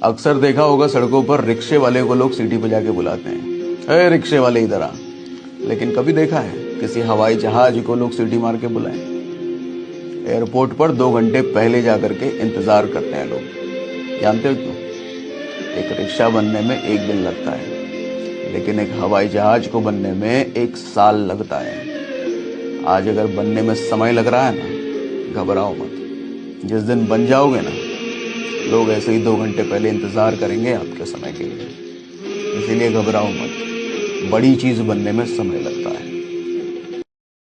अक्सर देखा होगा सड़कों पर रिक्शे वाले को लोग सीटी बजा के बुलाते हैं, अरे रिक्शे वाले इधर आ। लेकिन कभी देखा है किसी हवाई जहाज को लोग सीटी मार के बुलाएं? एयरपोर्ट पर 2 घंटे पहले जाकर के इंतजार करते हैं लोग। जानते हो क्यों? एक रिक्शा बनने में 1 दिन लगता है, लेकिन एक हवाई जहाज को बनने में 1 साल लगता है। आज अगर बनने में समय लग रहा है ना, घबराओ मत। जिस दिन बन जाओगे ना, लोग ऐसे ही 2 घंटे पहले इंतजार करेंगे आपके समय के लिए। इसीलिए घबराओ मत, बड़ी चीज बनने में समय लगता है।